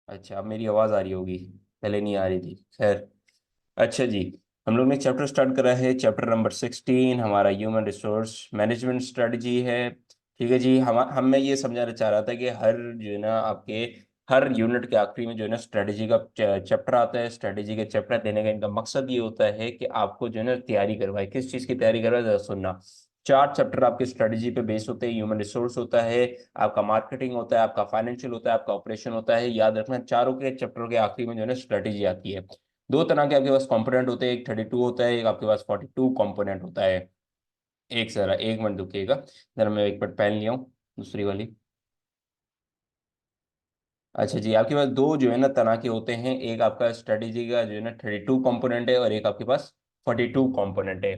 अच्छा, अब मेरी आवाज़ आ रही होगी, पहले नहीं आ रही थी, खैर। अच्छा जी, हम लोग ने चैप्टर स्टार्ट करा है, चैप्टर नंबर 16 हमारा ह्यूमन रिसोर्स मैनेजमेंट स्ट्रेटजी है। ठीक है जी, हम मैं ये समझाना चाह रहा था कि हर जो है ना आपके हर यूनिट के आखिरी में जो है ना स्ट्रेटजी का चैप्टर आता है। स्ट्रेटजी के चैप्टर देने का इनका मकसद ये होता है कि आपको जो है ना तैयारी करवाए। किस चीज़ की तैयारी करवाए, जरा सुनना। चार चैप्टर आपके स्ट्रेटजी पे बेस होते हैं। ह्यूमन रिसोर्स होता है, आपका मार्केटिंग होता है, आपका फाइनेंशियल होता है, आपका ऑपरेशन होता है। याद रखना, चारों के चैप्टर के आखिरी में जो है ना स्ट्रेटजी आती है। दो तरह के आपके पास कंपोनेंट होते हैं, एक 32 होता है, एक आपके पास 42 कंपोनेंट होता है। एक जरा एक मिनट रुकिएगा, जरा मैं एक मिनट पेन लिया हूँ, दूसरी वाली। अच्छा जी, आपके पास दो जो है ना तरह के होते हैं, एक आपका स्ट्रेटेजी का जो है ना 32 कंपोनेंट है, और एक आपके पास 42 कंपोनेंट है।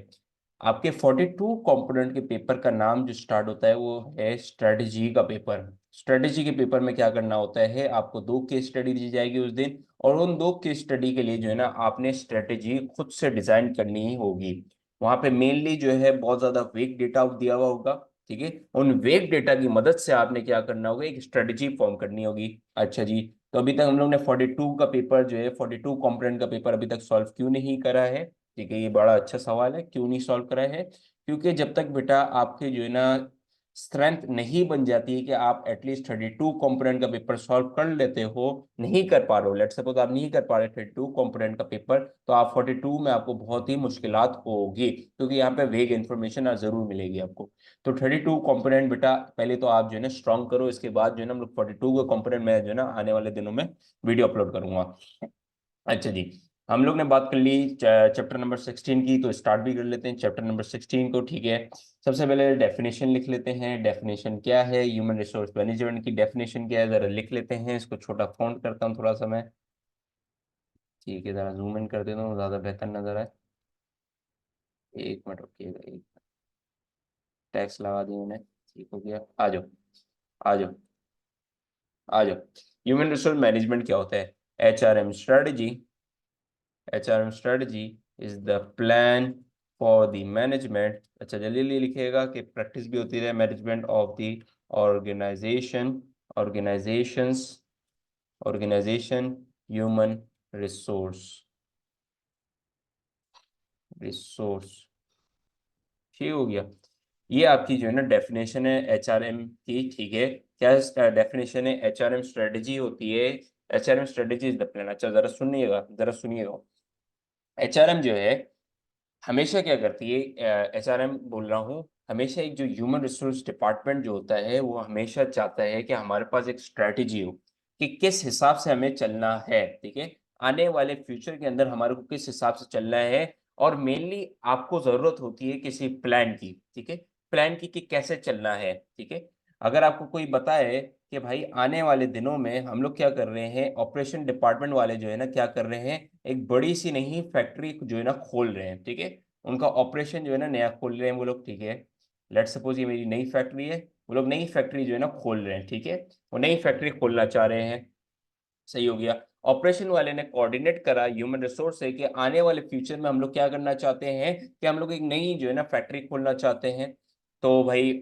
आपके 42 कंपोनेंट के पेपर का नाम जो स्टार्ट होता है वो है स्ट्रेटेजी का पेपर। स्ट्रेटेजी के पेपर में क्या करना होता है, आपको दो केस स्टडी दी जाएगी उस दिन, और उन दो केस स्टडी के लिए जो है ना आपने स्ट्रेटेजी खुद से डिजाइन करनी ही होगी। वहां पे मेनली जो है बहुत ज्यादा वेक डेटा दिया हुआ होगा। ठीक है, उन वेब डेटा की मदद से आपने क्या करना होगा, एक स्ट्रेटजी फॉर्म करनी होगी। अच्छा जी, तो अभी तक हम लोग ने 42 का पेपर जो है 42 कंपोनेंट का पेपर अभी तक सॉल्व क्यों नहीं करा है? ठीक है, ये बड़ा अच्छा सवाल है, क्यों नहीं सॉल्व करा है? क्योंकि जब तक बेटा आपके जो है ना स्ट्रेंथ नहीं बन जाती है कि आप एटलीस्ट 32 कंपोनेंट का पेपर सॉल्व कर लेते हो, नहीं कर पा रहे हो, लेट्स सपोज आप नहीं कर पा रहे 32 कंपोनेंट का पेपर, तो आप 42 में आपको बहुत ही मुश्किलात होगी, क्योंकि यहाँ पे वेग इन्फॉर्मेशन जरूर मिलेगी आपको। तो 32 कंपोनेंट बेटा पहले तो आप जो है ना स्ट्रॉन्ग करो, इसके बाद जो है ना हम लोग 42 का कंपोनेंट मैं जो है ना आने वाले दिनों में वीडियो अपलोड करूंगा। अच्छा जी, हम लोग ने बात कर ली चैप्टर नंबर 16 की, तो स्टार्ट भी कर लेते हैं चैप्टर नंबर 16 को। ठीक है, सबसे पहले डेफिनेशन लिख लेते हैं। डेफिनेशन क्या है, ह्यूमन रिसोर्स मैनेजमेंट की डेफिनेशन क्या है, जरा लिख लेते हैं। इसको छोटा फॉन्ट करता हूँ थोड़ा सा मैं। ठीक है, जरा जूम इन कर देता हूँ, ज़्यादा बेहतर नजर आए। एक मिनट रुकिएगा, एक टैक्स लगा दी मैंने, ठीक हो गया। आ जाओ, आ जाओ, आ जाओ। ह्यूमन रिसोर्स मैनेजमेंट क्या होता है? HRM strategy. HRM strategy is the plan for the management, अच्छा जल्दी जल्दी लिखिएगा कि प्रैक्टिस भी होती रहे, management of the organisation, organisations, organisation, human resource, resource. ठीक हो गया। ये आपकी जो है ना डेफिनेशन है HRM की। ठीक है, क्या डेफिनेशन है? HRM स्ट्रेटजी होती है, HRM strategy is the plan. अच्छा जरा सुनिएगा, जरा सुनिएगा। HRM जो है हमेशा क्या करती है, HRM बोल रहा हूँ, हमेशा एक जो ह्यूमन रिसोर्स डिपार्टमेंट जो होता है वो हमेशा चाहता है कि हमारे पास एक स्ट्रेटजी हो कि किस हिसाब से हमें चलना है। ठीक है, आने वाले फ्यूचर के अंदर हमारे को किस हिसाब से चलना है, और मेनली आपको जरूरत होती है किसी प्लान की। ठीक है, प्लान की कि कैसे चलना है। ठीक है, अगर आपको कोई बताए कि भाई आने वाले दिनों में हम लोग क्या कर रहे हैं, ऑपरेशन डिपार्टमेंट वाले जो है ना क्या कर रहे हैं, एक बड़ी सी नई फैक्ट्री जो है ना खोल रहे हैं। ठीक है, उनका ऑपरेशन जो है ना नया खोल रहे हैं वो लोग। ठीक है, लेट सपोज ये मेरी नई फैक्ट्री है, वो लोग नई फैक्ट्री जो है ना खोल रहे हैं। ठीक है, वो नई फैक्ट्री खोलना चाह रहे हैं। सही हो गया। ऑपरेशन वाले ने कोऑर्डिनेट करा ह्यूमन रिसोर्स से कि आने वाले फ्यूचर में हम लोग क्या करना चाहते हैं, कि हम लोग एक नई जो है ना फैक्ट्री खोलना चाहते हैं। तो भाई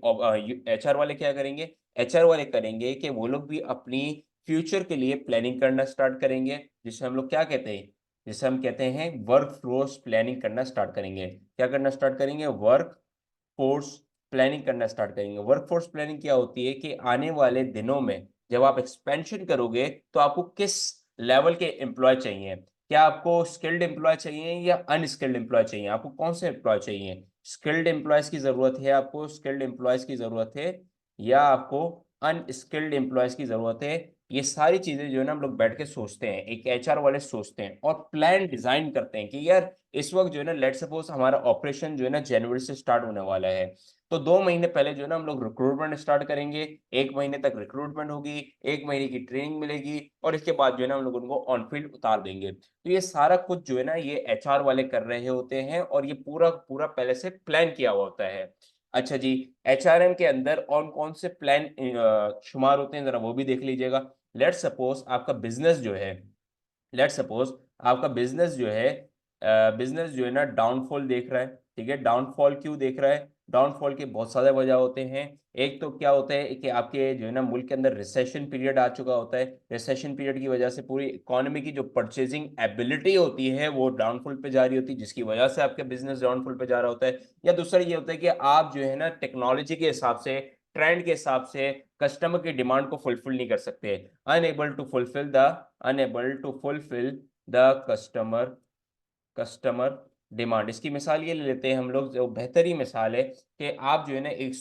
HR वाले क्या करेंगे, HR वाले करेंगे कि वो लोग भी अपनी फ्यूचर के लिए प्लानिंग करना स्टार्ट करेंगे, जिसे हम लोग क्या कहते हैं, जिसे हम कहते हैं वर्क फोर्स प्लानिंग करना स्टार्ट करेंगे। क्या करना स्टार्ट करेंगे, वर्क फोर्स प्लानिंग करना स्टार्ट करेंगे। वर्कफोर्स प्लानिंग क्या होती है कि आने वाले दिनों में जब आप एक्सपेंशन करोगे तो आपको किस लेवल के एम्प्लॉय चाहिए, क्या आपको स्किल्ड एम्प्लॉय चाहिए या अनस्किल्ड एम्प्लॉय चाहिए, आपको कौन से एम्प्लॉय चाहिए, स्किल्ड एम्प्लॉयज की जरूरत है आपको, स्किल्ड एम्प्लॉयज की जरूरत है, या आपको अनस्किल्ड एम्प्लॉयज की जरूरत है। ये सारी चीजें जो है ना हम लोग बैठ के सोचते हैं, एक HR वाले सोचते हैं और प्लान डिजाइन करते हैं कि यार इस वक्त जो है ना लेट सपोज हमारा ऑपरेशन जो है ना जनवरी से स्टार्ट होने वाला है, तो 2 महीने पहले जो है ना हम लोग रिक्रूटमेंट स्टार्ट करेंगे। 1 महीने तक रिक्रूटमेंट होगी, 1 महीने की ट्रेनिंग मिलेगी, और इसके बाद जो है ना हम लोग उनको ऑन फील्ड उतार देंगे। तो ये सारा कुछ जो है ना ये HR वाले कर रहे होते हैं, और ये पूरा पूरा पहले से प्लान किया हुआ होता है। अच्छा जी, HRM के अंदर कौन कौन से प्लान शुमार होते हैं, जरा वो भी देख लीजिएगा। लेट सपोज आपका बिजनेस जो है, लेट सपोज आपका बिजनेस जो है, बिजनेस जो है ना डाउनफॉल देख रहा है। ठीक है, डाउनफॉल क्यों देख रहा है? डाउनफॉल के बहुत सारे वजह होते हैं। एक तो क्या होता है कि आपके जो है ना मुल्क के अंदर रिसेशन पीरियड आ चुका होता है। रिसेशन पीरियड की वजह से पूरी इकोनॉमी की जो परचेजिंग एबिलिटी होती है वो डाउनफॉल पे जा रही होती है, जिसकी वजह से आपका बिजनेस डाउनफॉल पे जा रहा होता है। या दूसरा ये होता है कि आप जो है ना टेक्नोलॉजी के हिसाब से, ट्रेंड के हिसाब से कस्टमर की डिमांड को फुलफिल नहीं कर सकते। Unable to fulfil the customer demand. इसकी मिसाल ये ले लेते हैं हम लोग, जो बेहतरीन मिसाल है कि आप जो है ना एक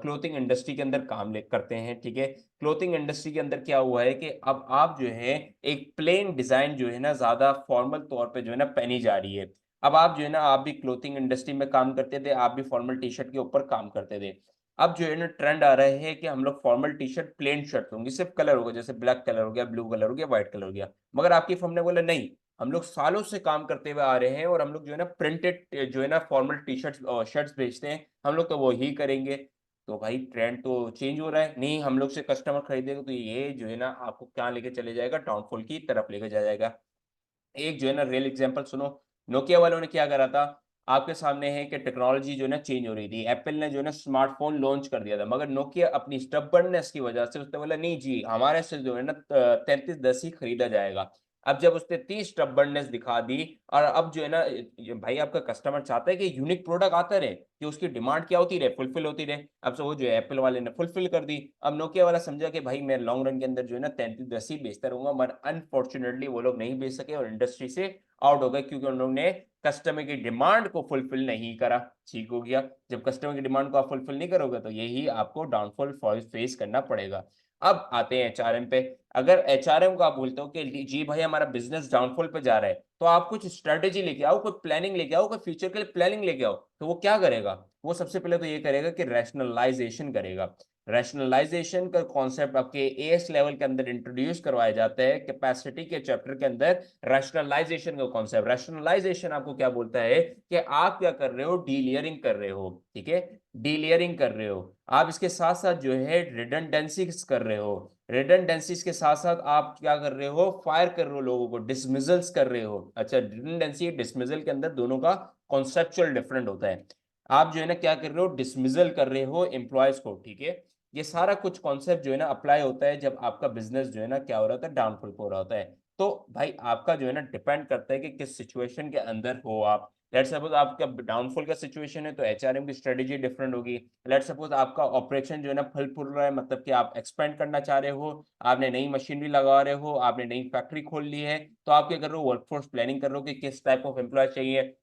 क्लोथिंग इंडस्ट्री के अंदर काम करते हैं, ठीक है। क्लोथिंग इंडस्ट्री के अंदर क्या हुआ है कि अब आप जो है एक प्लेन डिजाइन जो है ना ज्यादा फॉर्मल तौर पे जो है ना पहनी जा रही है। अब आप जो है ना, आप भी क्लोथिंग इंडस्ट्री में काम करते थे, आप भी फॉर्मल टी शर्ट के ऊपर काम करते थे। अब जो है ना ट्रेंड आ रहा है कि हम लोग formal T shirt plain shirt होंगी, सिर्फ कलर होगा, जैसे ब्लैक कलर हो गया, ब्लू कलर हो गया, व्हाइट कलर हो गया। मगर आपकी फर्म ने बोला नहीं, हम लोग सालों से काम करते हुए आ रहे हैं और हम लोग जो है ना प्रिंटेड जो है ना फॉर्मल टी शर्ट्स शर्ट्स बेचते हैं, हम लोग तो वो ही करेंगे। तो भाई ट्रेंड तो चेंज हो रहा है, नहीं हम लोग से कस्टमर खरीदेगा, तो ये जो है ना आपको क्या लेके चले जाएगा, डाउनफॉल की तरफ लेके जाएगा। एक जो है ना रियल एग्जांपल सुनो, नोकिया वालों ने क्या करा था। आपके सामने है कि टेक्नोलॉजी जो है ना चेंज हो रही थी, एप्पल ने जो है ना स्मार्टफोन लॉन्च कर दिया था, मगर नोकिया अपनी स्टबर्ननेस की वजह से उसने बोला नहीं जी, हमारे से जो है ना 3310 ही खरीदा जाएगा। अब जब उसने 30 स्टबर्ननेस दिखा दी, और अब जो है ना भाई आपका कस्टमर चाहता है कि यूनिक प्रोडक्ट आता रहे, कि उसकी डिमांड क्या होती रहे, फुलफिल होती रहे। अब से वो जो है एप्पल वाले ने फुलफिल कर दी। अब नोकिया वाला समझा कि भाई मैं लॉन्ग रन के अंदर जो है ना 3310 ही बेचता रहूंगा, मगर अनफॉर्चुनेटली वो लोग नहीं बेच सके और इंडस्ट्री से आउट हो गए, क्योंकि उन लोगों ने कस्टमर की डिमांड को फुलफिल नहीं करा। ठीक हो गया, जब कस्टमर की डिमांड को आप फुलफिल नहीं करोगे तो यही आपको डाउनफॉल फेस करना पड़ेगा। अब आते हैं एचआरएम पे। अगर एचआरएम को आप बोलते हो कि जी भाई हमारा बिजनेस डाउनफॉल पे जा रहा है, तो आप कुछ स्ट्रेटेजी लेके आओ, कोई प्लानिंग लेके आओ, कोई फ्यूचर के लिए प्लानिंग लेके आओ। तो वो क्या करेगा, वो सबसे पहले तो ये करेगा कि रैशनलाइजेशन करेगा। रैशनलाइजेशन का कॉन्सेप्ट आपके एएस लेवल के अंदर इंट्रोड्यूस करवाया जाता है, कैपेसिटी के चैप्टर के अंदर। रैशनलाइजेशन का कॉन्सेप्ट, रैशनलाइजेशन आपको क्या बोलता है कि आप क्या कर रहे हो, डीलेयरिंग कर रहे हो, ठीक है। डीलेयरिंग कर रहे हो आप, इसके साथ साथ जो है रिडंडेंसीज कर रहे हो। रिडंडेंसीज के साथ साथ आप क्या कर रहे हो, फायर कर रहे हो लोगों को, डिसमिजल्स कर रहे हो। अच्छा, रिडंडेंसी डिसमिजल के अंदर दोनों का कॉन्सेप्चुअल डिफरेंट होता है। आप जो है ना क्या कर रहे हो, डिसमिजल कर रहे हो एम्प्लॉयज को, ठीक है। ये सारा कुछ कॉन्सेप्ट जो है ना अप्लाई होता है जब आपका बिजनेस जो है ना क्या हो रहा होता है, डाउनफॉल हो रहा होता है। तो भाई आपका जो है ना डिपेंड करता है कि किस सिचुएशन के अंदर हो आप। लेट सपोज आपका डाउनफॉल का सिचुएशन है तो एचआरएम की स्ट्रेटेजी डिफरेंट होगी। लेट सपोज आपका ऑपरेशन जो है ना फल फूल रहा है, मतलब कि आप एक्सपेंड करना चाह रहे हो, आपने नई मशीनरी लगा रहे हो, आपने नई फैक्ट्री खोल ली है, तो आप क्या कर रहे हो, वर्कफोर्स प्लानिंग कर रहे हो कि किस टाइप ऑफ एम्प्लॉय चाहिए,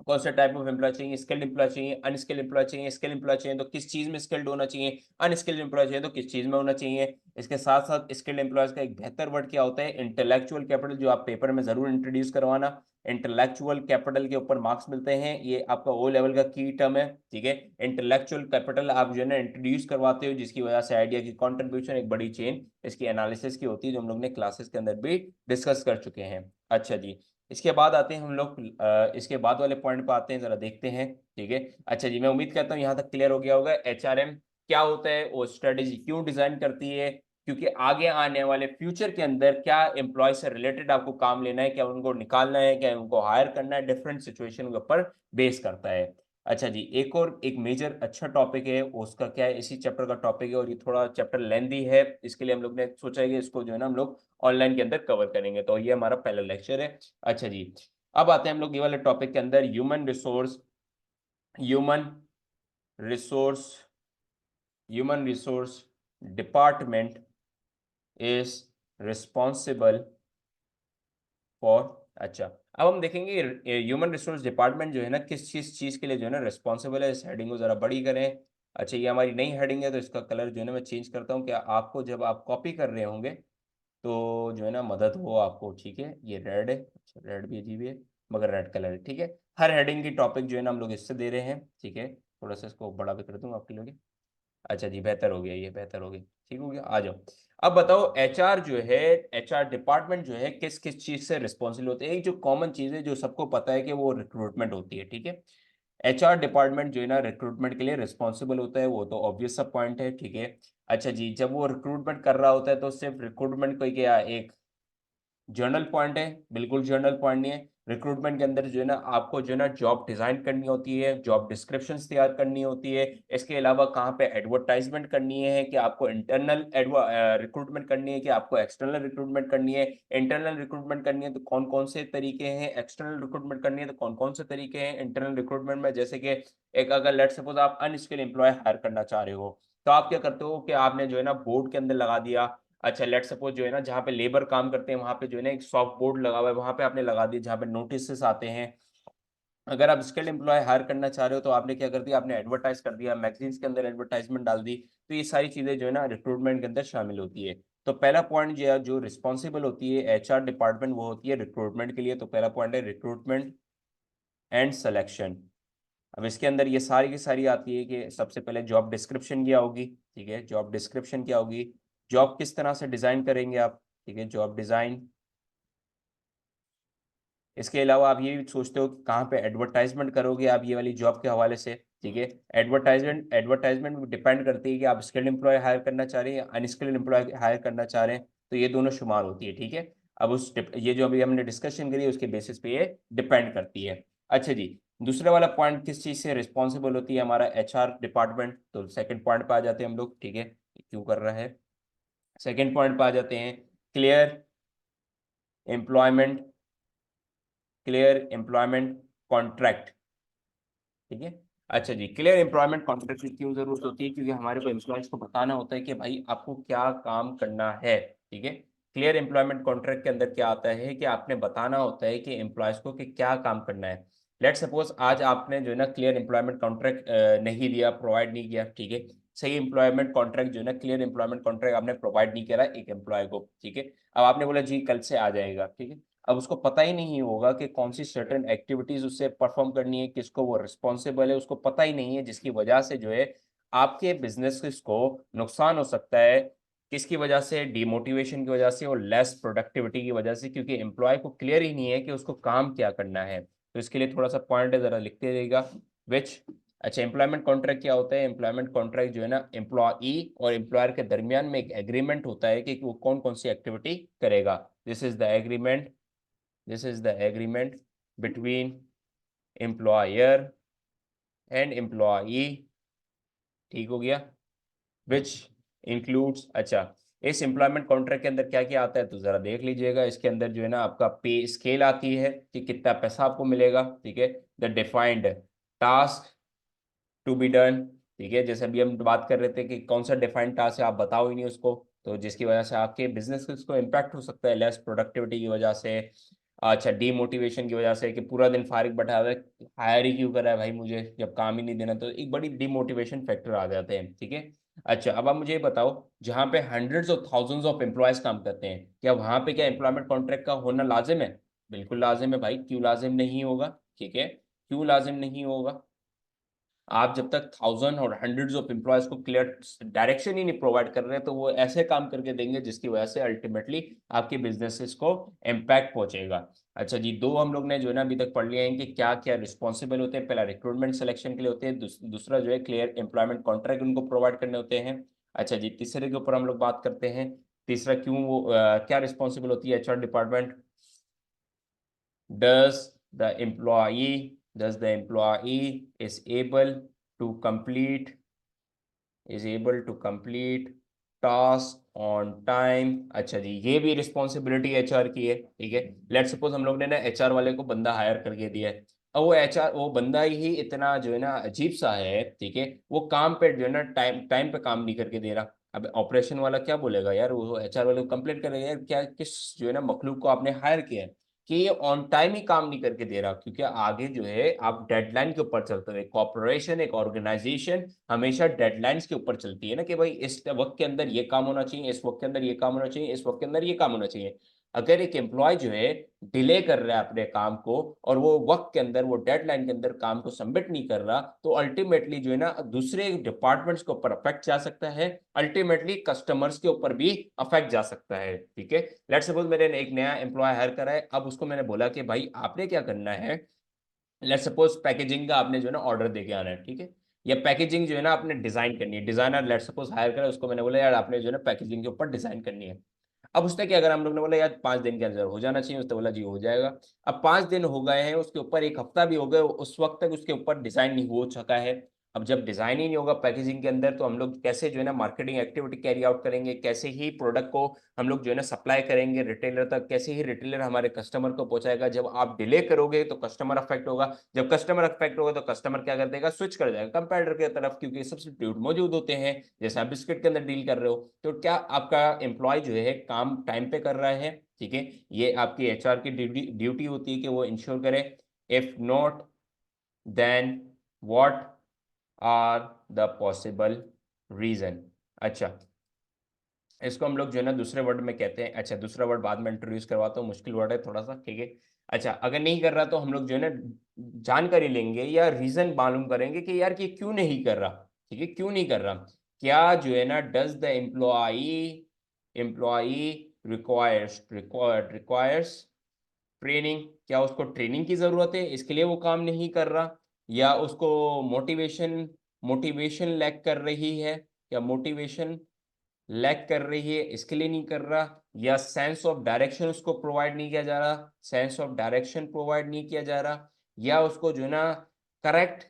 कौन सा टाइप ऑफ एम्प्लॉय चाहिए, स्किल्ड एम्प्लॉय चाहिए, अनस्किल्ड एम्प्लॉय चाहिए, स्किल्ड एम्प्लॉय चाहिए तो किस चीज में स्किल्ड होना चाहिए, अनस्किल्ड एम्प्लॉय चाहिए तो किस चीज में होना चाहिए। इसके साथ साथ स्किल्ड एम्प्लॉयज का एक बेहतर वर्ड क्या होता है, इंटेलेक्चुअल कैपिटल, जो आप पेपर में जरूर इंट्रोड्यूस करवाना। इंटेलेक्चुअल कैपिटल के ऊपर मार्क्स मिलते हैं, ये आपका ओ लेवल का की टर्म है, ठीक है। इंटेलेक्चुअल कैपिटल आप जो है ना इंट्रोड्यूस करवाते हो, जिसकी वजह से आइडिया की कंट्रीब्यूशन एक बड़ी चेन इसकी एनालिसिस की होती है, जो हम लोग ने क्लासेस के अंदर भी डिस्कस कर चुके हैं। अच्छा जी, इसके बाद आते हैं हम लोग इसके बाद वाले पॉइंट पे आते हैं, जरा देखते हैं, ठीक है। अच्छा जी, मैं उम्मीद करता हूँ यहाँ तक क्लियर हो गया होगा एचआरएम क्या होता है और स्ट्रेटेजी क्यों डिजाइन करती है, क्योंकि आगे आने वाले फ्यूचर के अंदर क्या एम्प्लॉय से रिलेटेड आपको काम लेना है, क्या उनको निकालना है, क्या उनको हायर करना है, डिफरेंट सिचुएशन के ऊपर बेस करता है। अच्छा जी, एक और एक मेजर अच्छा टॉपिक है, उसका क्या है, इसी चैप्टर का टॉपिक है और ये थोड़ा चैप्टर लेंदी है, इसके लिए हम लोग ने सोचा है कि इसको जो है ना हम लोग ऑनलाइन के अंदर कवर करेंगे, तो ये हमारा पहला लेक्चर है। अच्छा जी, अब आते हैं हम लोग ये वाले टॉपिक के अंदर, human resource human resource department is responsible for. अच्छा, अब हम देखेंगे ह्यूमन रिसोर्स डिपार्टमेंट जो है ना किस चीज के लिए जो है ना रिस्पॉन्सिबल है। इस हेडिंग को जरा बड़ी करें। अच्छा, ये हमारी नई हेडिंग है तो इसका कलर जो है ना मैं चेंज करता हूँ, क्या आपको जब आप कॉपी कर रहे होंगे तो जो है ना मदद हो आपको, ठीक है। ये रेड है, अच्छा रेड भी अजीब है मगर रेड कलर है, ठीक है। हर हेडिंग की टॉपिक जो है ना हम लोग इससे दे रहे हैं, ठीक है। थोड़ा सा इसको बड़ा भी कर दूंगा आपके लिए। अच्छा जी, बेहतर हो गया, ये बेहतर हो गया, ठीक हो गया। आ जाओ, अब बताओ एचआर जो है, एचआर डिपार्टमेंट जो है किस किस चीज से रिस्पॉन्सिबल होते हैं। एक जो कॉमन चीज है जो सबको पता है कि वो रिक्रूटमेंट होती है, ठीक है। एचआर डिपार्टमेंट जो है ना रिक्रूटमेंट के लिए रिस्पॉन्सिबल होता है, वो तो ऑब्वियस सा पॉइंट है, ठीक है। अच्छा जी, जब वो रिक्रूटमेंट कर रहा होता है तो सिर्फ रिक्रूटमेंट को क्या एक जर्नल पॉइंट है, बिल्कुल जर्नल पॉइंट नहीं है। रिक्रूटमेंट के अंदर जो है ना आपको जो है ना जॉब डिजाइन करनी होती है, जॉब डिस्क्रिप्शंस तैयार करनी होती है। इसके अलावा कहाँ पे एडवर्टाइजमेंट करनी है कि आपको इंटरनल रिक्रूटमेंट करनी है कि आपको एक्सटर्नल रिक्रूटमेंट करनी है। इंटरनल रिक्रूटमेंट करनी है तो कौन कौन से तरीके हैं, एक्सटर्नल रिक्रूटमेंट करनी है तो कौन कौन से तरीके हैं। इंटरनल रिक्रूटमेंट में जैसे कि एक अगर लेट सपोज आप अनस्किल्ड एम्प्लॉय हायर करना चाह रहे हो, तो आप क्या करते हो कि आपने जो है ना बोर्ड के अंदर लगा दिया। अच्छा लेट सपोज जो है ना जहाँ पे लेबर काम करते हैं वहां पे जो है ना एक सॉफ्ट बोर्ड लगा हुआ है, वहां पे आपने लगा दिया जहाँ पे नोटिस आते हैं। अगर आप स्किल्ड एम्प्लॉय हायर करना चाह रहे हो तो आपने क्या कर दिया, आपने एडवर्टाइज कर दिया, मैगजीन्स के अंदर एडवर्टाइजमेंट डाल दी। तो ये सारी चीजें जो है ना रिक्रूटमेंट के अंदर शामिल होती है। तो पहला पॉइंट जो है जो रिस्पॉन्सिबल होती है एचआर डिपार्टमेंट वो होती है रिक्रूटमेंट के लिए। तो पहला पॉइंट है रिक्रूटमेंट एंड सिलेक्शन। अब इसके अंदर ये सारी की सारी आती है कि सबसे पहले जॉब डिस्क्रिप्शन क्या होगी, ठीक है, जॉब डिस्क्रिप्शन क्या होगी, जॉब किस तरह से डिजाइन करेंगे आप, ठीक है, जॉब डिजाइन। इसके अलावा आप ये भी सोचते हो कि कहाँ पे एडवर्टाइजमेंट करोगे आप ये वाली जॉब के हवाले से, ठीक है। एडवर्टाइजमेंट एडवर्टाइजमेंट डिपेंड करती है कि आप स्किल्ड एम्प्लॉय हायर करना चाह रहे हैं या अनस्किल्ड एम्प्लॉय हायर करना चाह रहे हैं, तो ये दोनों शुमार होती है, ठीक है। अब ये जो अभी हमने डिस्कशन करी उसके बेसिस पे ये डिपेंड करती है। अच्छा जी, दूसरा वाला पॉइंट किस चीज़ से रिस्पॉन्सिबल होती है हमारा एचआर डिपार्टमेंट, तो सेकंड पॉइंट पे आ जाते हैं हम लोग, ठीक है, क्यों कर रहा है। सेकंड पॉइंट पे आ जाते हैं, clear employment, clear employment contract, ठीक है। अच्छा जी, क्लियर एम्प्लॉयमेंट कॉन्ट्रैक्ट की क्यों जरूरत होती है, क्योंकि हमारे को एम्प्लॉयज को बताना होता है कि भाई आपको क्या काम करना है, ठीक है। क्लियर एम्प्लॉयमेंट कॉन्ट्रैक्ट के अंदर क्या आता है कि आपने बताना होता है कि एम्प्लॉयज को कि क्या काम करना है। लेट सपोज आज आपने जो है ना क्लियर एम्प्लॉयमेंट कॉन्ट्रैक्ट नहीं दिया, प्रोवाइड नहीं किया, ठीक है। सही एम्प्लॉयमेंट कॉन्ट्रैक्ट जो है ना क्लियर एम्प्लॉयमेंट कॉन्ट्रैक्ट आपने प्रोवाइड नहीं करा एक एम्प्लॉय को, ठीक है। अब आपने बोला जी कल से आ जाएगा, ठीक है। अब उसको पता ही नहीं होगा कि कौन सी सर्टेन एक्टिविटीज उससे परफॉर्म करनी है, किसको वो रिस्पॉन्सिबल है, उसको पता ही नहीं है, जिसकी वजह से जो है आपके बिजनेस को नुकसान हो सकता है। किसकी वजह से, डिमोटिवेशन की वजह से और लेस प्रोडक्टिविटी की वजह से, क्योंकि एम्प्लॉय को क्लियर ही नहीं है कि उसको काम क्या करना है। तो इसके लिए थोड़ा सा पॉइंट है, जरा लिखते रहिएगा विच। अच्छा, एम्प्लॉयमेंट कॉन्ट्रैक्ट क्या होता है, एम्प्लॉयमेंट कॉन्ट्रैक्ट जो है ना एम्प्लॉई और एम्प्लॉयर के दरमियान में एक एग्रीमेंट होता है कि वो कौन कौन सी एक्टिविटी करेगा। This is the agreement, this is the agreement between employer and employee, ठीक हो गया, which includes। अच्छा, इस एम्प्लॉयमेंट कॉन्ट्रैक्ट के अंदर क्या क्या आता है तो जरा देख लीजिएगा। इसके अंदर जो है ना आपका पे स्केल आती है कि कितना पैसा आपको मिलेगा, ठीक है। The defined task to be done, ठीक है, जैसे अभी हम बात कर रहे थे कि कौन सा डिफाइंड टास्क है आप बताओ ही नहीं उसको, तो जिसकी वजह से आपके बिजनेस को इम्पैक्ट हो सकता है, लेस प्रोडक्टिविटी की वजह से। अच्छा, डीमोटिवेशन की वजह से कि पूरा दिन फारिग बैठा हुआ है, हायर ही क्यों कर रहा है भाई मुझे जब काम ही नहीं देना, तो एक बड़ी डीमोटिवेशन फैक्टर आ जाते हैं, ठीक है। अच्छा, अब आप मुझे ये बताओ, जहाँ पे hundreds of thousands of employees काम करते हैं, क्या वहां पे क्या एम्प्लॉयमेंट कॉन्ट्रैक्ट का होना लाजिम है? बिल्कुल लाजिम है भाई, क्यों लाजिम नहीं होगा, ठीक है, क्यों लाजिम नहीं होगा। आप जब तक थाउजेंड और हंड्रेड्स ऑफ एम्प्लॉयज को क्लियर डायरेक्शन ही नहीं प्रोवाइड कर रहे हैं, तो वो ऐसे काम करके देंगे जिसकी वजह से अल्टीमेटली आपके बिजनेसेस को इम्पैक्ट पहुंचेगा। अच्छा जी, दो हम लोग ने जो है ना अभी तक पढ़ लिया है कि क्या क्या रिस्पॉन्सिबल होते हैं। पहला रिक्रूटमेंट सिलेक्शन के लिए होते हैं, दूसरा जो है क्लियर एम्प्लॉयमेंट कॉन्ट्रैक्ट उनको प्रोवाइड करने होते हैं। अच्छा जी, तीसरे के ऊपर हम लोग बात करते हैं। तीसरा क्यों वो क्या रिस्पॉन्सिबल होती है HR department. Does the employee is able to complete task on time. अच्छा जी, ये भी रिस्पॉन्सिबिलिटी एचआर की है, ठीक है। लेट सपोज हम लोग ने ना एचआर वाले को बंदा हायर करके दिया है, अब वो बंदा ही इतना जो है ना अजीब सा है, ठीक है, वो काम पे जो है ना टाइम टाइम पे काम नहीं करके दे रहा। अब ऑपरेशन वाला क्या बोलेगा यार, वो एचआर वाले को कंप्लेंट करेगा यार क्या किस जो है ना मखलूक को आपने हायर किया है कि ये ऑन टाइम ही काम नहीं करके दे रहा। क्योंकि आगे जो है आप डेडलाइन के ऊपर चलते हुए, कॉर्पोरेशन एक ऑर्गेनाइजेशन हमेशा डेडलाइंस के ऊपर चलती है ना कि भाई इस वक्त के अंदर ये काम होना चाहिए, इस वक्त के अंदर ये काम होना चाहिए, इस वक्त के अंदर ये काम होना चाहिए। अगर एक एम्प्लॉय जो है डिले कर रहा है अपने काम को और वो वक्त के अंदर वो डेडलाइन के अंदर काम को सबमिट नहीं कर रहा, तो अल्टीमेटली जो है ना दूसरे डिपार्टमेंट्स के ऊपर अफेक्ट जा सकता है, अल्टीमेटली कस्टमर्स के ऊपर भी अफेक्ट जा सकता है, ठीक है। लेट्स सपोज मैंने एक नया एम्प्लॉय हायर करा है, अब उसको मैंने बोला कि भाई आपने क्या करना है, लेट्स सपोज पैकेजिंग का आपने जो है ना ऑर्डर देके आना है, ठीक है, या पैकेजिंग जो है ना आपने डिजाइन करनी है, डिजाइनर लेट्स सपोज हायर करा, उसको मैंने बोला यार आपने जो है ना पैकेजिंग के ऊपर डिजाइन करनी है। अब उसने क्या करा, हम लोग ने बोला यार 5 दिन के अंदर हो जाना चाहिए, उसने बोला जी हो जाएगा। अब 5 दिन हो गए हैं, उसके ऊपर 1 हफ्ता भी हो गए, उस वक्त तक उसके ऊपर डिजाइन नहीं हो सका है। अब जब डिजाइन ही नहीं होगा पैकेजिंग के अंदर, तो हम लोग कैसे जो है ना मार्केटिंग एक्टिविटी कैरी आउट करेंगे, कैसे ही प्रोडक्ट को हम लोग जो है ना सप्लाई करेंगे रिटेलर तक, कैसे ही रिटेलर हमारे कस्टमर को पहुंचाएगा। जब आप डिले करोगे तो कस्टमर अफेक्ट होगा, जब कस्टमर अफेक्ट होगा तो कस्टमर क्या कर देगा, स्विच कर जाएगा कंपैरेटर की तरफ, क्योंकि सब्स्टिट्यूट मौजूद होते हैं। जैसे आप बिस्किट के अंदर डील कर रहे हो, तो क्या आपका एम्प्लॉय जो है काम टाइम पे कर रहा है, ठीक है। ये आपकी एचआर की ड्यूटी होती है कि वो इंश्योर करे। If not, then what are the possible reason. अच्छा, इसको हम लोग जो है ना दूसरे वर्ड में कहते हैं। अच्छा, दूसरा वर्ड बाद में इंट्रोड्यूस करवाता हूँ, मुश्किल वर्ड है थोड़ा सा, ठीक है। अच्छा, अगर नहीं कर रहा तो हम लोग जो है ना जानकारी लेंगे या रीजन मालूम करेंगे कि यार कि क्यों नहीं कर रहा, ठीक है, क्यों नहीं कर रहा। क्या जो है ना does the employee requires training, क्या उसको ट्रेनिंग की जरूरत है इसके लिए वो काम नहीं कर रहा, या उसको मोटिवेशन मोटिवेशन लैक कर रही है, या मोटिवेशन लैक कर रही है इसके लिए नहीं कर रहा, या सेंस ऑफ डायरेक्शन उसको प्रोवाइड नहीं किया जा रहा, सेंस ऑफ डायरेक्शन प्रोवाइड नहीं किया जा रहा, या उसको जो है ना करेक्ट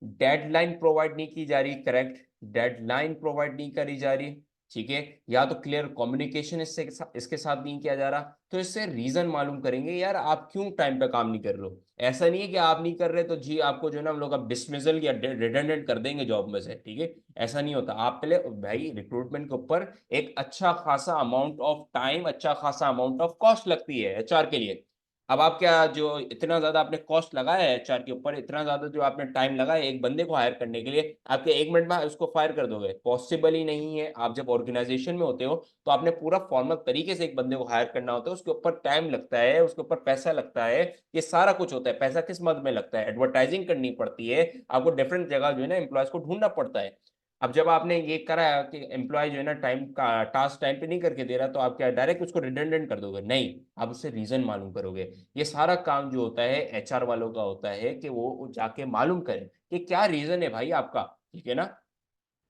डेडलाइन प्रोवाइड नहीं की जा रही, करेक्ट डेडलाइन प्रोवाइड नहीं करी जा रही, ठीक है, या तो क्लियर कम्युनिकेशन इसके साथ नहीं किया जा रहा। तो इससे रीजन मालूम करेंगे यार आप क्यों टाइम पे काम नहीं कर रहे हो। ऐसा नहीं है कि आप नहीं कर रहे तो जी आपको जो है ना हम लोग अब डिसमिसल या रिडंडेंट कर देंगे जॉब में से, ठीक है। ऐसा नहीं होता। आप पहले भाई रिक्रूटमेंट के ऊपर एक अच्छा खासा अमाउंट ऑफ टाइम, अच्छा खासा अमाउंट ऑफ कॉस्ट लगती है एचआर के लिए। अब आप क्या जो इतना ज्यादा आपने कॉस्ट लगाया है एचआर के ऊपर, इतना ज्यादा जो आपने टाइम लगाया एक बंदे को हायर करने के लिए, आपके 1 मिनट में उसको फायर कर दोगे, पॉसिबल ही नहीं है। आप जब ऑर्गेनाइजेशन में होते हो तो आपने पूरा फॉर्मल तरीके से एक बंदे को हायर करना होता है, उसके ऊपर टाइम लगता है, उसके ऊपर पैसा लगता है, ये सारा कुछ होता है। पैसा किस मद में लगता है, एडवर्टाइजिंग करनी पड़ती है, आपको डिफरेंट जगह जो है ना एम्प्लॉयज को ढूंढना पड़ता है। अब जब आपने ये करा कि एम्प्लॉय जो है ना टाइम का टास्क टाइम पे नहीं करके दे रहा, तो आप क्या डायरेक्ट उसको रिडंडेंट कर दोगे, नहीं, आप उससे रीजन मालूम करोगे। ये सारा काम जो होता है एचआर वालों का होता है कि वो जाके मालूम करें कि क्या रीजन है भाई आपका, ठीक है ना।